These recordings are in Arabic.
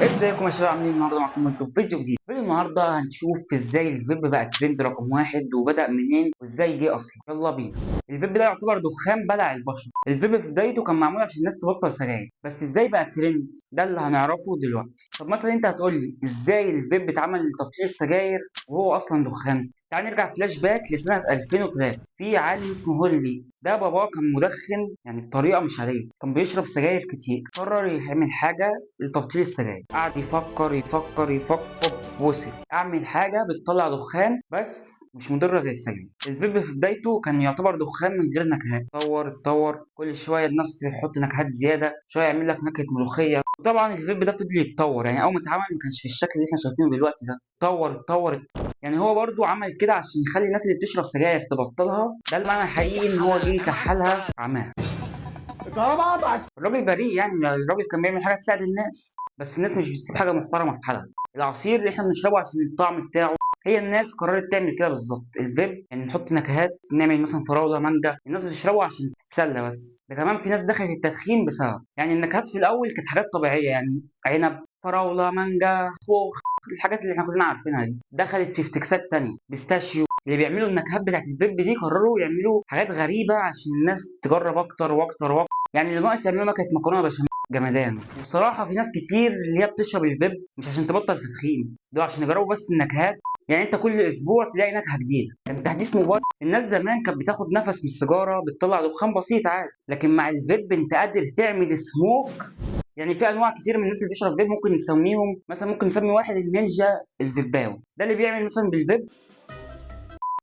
ازيكم يا شباب؟ عاملين النهارده معاكم انتم في فيديو جديد. النهارده هنشوف ازاي الفيب بقى ترند رقم واحد، وبدأ منين، وازاي جه اصلا. يلا بينا. الفيب ده يعتبر دخان بلع البشر. الفيب في بدايته كان معمول عشان الناس تبطل سجاير، بس ازاي بقى ترند؟ ده اللي هنعرفه دلوقتي. طب مثلا انت هتقول لي ازاي الفيب اتعمل لتبطيل السجاير وهو اصلا دخان؟ تعال نرجع فلاش باك لسنة 2003. في عالم اسمه هولي، ده باباه كان مدخن يعني بطريقة مش عادية، كان بيشرب سجاير كتير. قرر يعمل حاجة لتبطيل السجاير. قعد يفكر يفكر يفكر، وصل اعمل حاجه بتطلع دخان بس مش مضره زي السجاير. الفيب في بدايته كان يعتبر دخان من غير نكهات. اتطور كل شويه الناس يحط نكهات زياده، شويه يعمل لك نكهه ملوخيه. وطبعا الفيب ده فضل يتطور، يعني اول ما اتعمل ما كانش في الشكل اللي احنا شايفينه دلوقتي ده. اتطور. يعني هو برضو عمل كده عشان يخلي الناس اللي بتشرب سجاير تبطلها. ده المعنى الحقيقي، ان هو جه يكحلها عماها. الكهرباء قطعت. الراجل بريء، يعني الراجل كان بيعمل حاجه تساعد الناس، بس الناس مش بتسيب حاجه محترمه في حالها. العصير اللي احنا بنشربه عشان الطعم بتاعه، هي الناس قررت تعمل كده بالظبط. الفيب يعني نحط نكهات، نعمل مثلا فراوله مانجا، الناس بتشربه عشان تتسلى بس. ده كمان في ناس دخلت التدخين بسبب، يعني النكهات في الاول كانت حاجات طبيعيه، يعني عنب، فراوله، مانجا، خوخ، الحاجات اللي احنا كلنا عارفينها دي. دخلت في افتكاسات تانية، بيستاشيو. اللي بيعملوا النكهات بتاعت الفيب دي قرروا يعملوا حاجات غريبه عشان الناس تجرب اكتر واكتر واكتر. يعني اللي ناقص يعملوا نكهه مكرونه بشاميل. جمدان. وصراحه في ناس كتير اللي هي بتشرب الفيب مش عشان تبطل تدخين، ده عشان يجربوا بس النكهات. يعني انت كل اسبوع تلاقي نكهه جديده. كان تحديث موبايل. الناس زمان كانت بتاخد نفس من السيجاره بتطلع دخان بسيط عادي، لكن مع الفيب انت قادر تعمل سموك. يعني في انواع كتير من الناس اللي بيشرب فيب، ممكن نسميهم مثلا، ممكن نسمي واحد النينجا الفيباوي، ده اللي بيعمل مثلا بالفيب.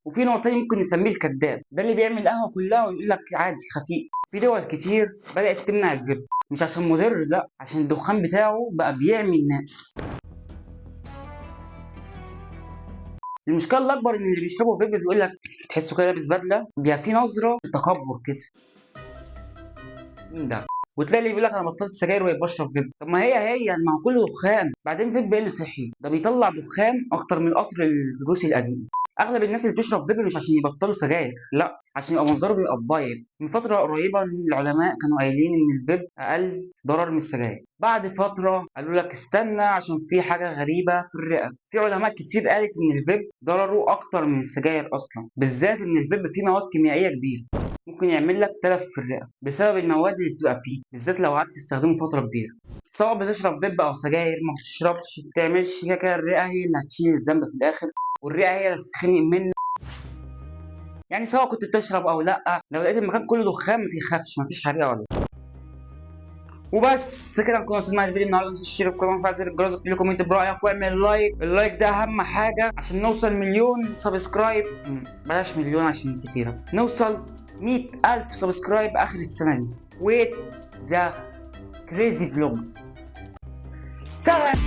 وفي نوع تاني ممكن نسميه الكذاب، ده اللي بيعمل القهوه كلها ويقول لك عادي خفيف. في دول كتير بدات تمنع الفيب، مش عشان مضر، لا، عشان الدخان بتاعه بقى بيعمي الناس. المشكله الاكبر ان اللي بيشربوا فيب بيقول لك تحسه كده لابس بدله، بيبقى في نظره تكبر كده. مين ده؟ وتلاقي اللي بيقول لك انا بطلت سجاير وهي بشرب فيب. طب ما هي ما هو كله دخان. بعدين فيب ايه اللي صحي؟ ده بيطلع دخان اكتر من القطر الروسي القديم. اغلب الناس اللي بتشرب فيب مش عشان يبطلوا سجاير، لا، عشان يبقى منظرهم يبقى بايظ. من فتره قريبه العلماء كانوا قايلين ان الفيب اقل ضرر من السجاير. بعد فتره قالوا لك استنى عشان في حاجه غريبه في الرئه. في علماء كتير قالت ان الفيب ضرره اكتر من السجاير اصلا، بالذات ان الفيب فيه مواد كيميائيه كبيره، ممكن يعمل لك تلف في الرئه بسبب المواد اللي بتبقى فيه، بالذات لو قعدت تستخدمه فتره كبيره. سواء بتشرب فيب او سجاير، ما بتشربش ما بتعملش كده كده، الرئه هي اللي هتشيل الذنب في الاخر، والرئه هي اللي هتتخنق منك. يعني سواء كنت بتشرب او لا، لو لقيت المكان كله دخان ما تخافش، مفيش حريقه ولا. وبس كده نكون وصلنا للفيديو النهارده. ما تنساش تشترك في القناه وتفعل زر الجرس، اكتب لي كومنت برايك واعمل لايك. اللايك ده اهم حاجه عشان نوصل مليون سبسكرايب. بلاش مليون عشان كتيره، نوصل 100,000 سبسكرايب اخر السنه دي. ويت ذا كريزي فلوجز. سلام.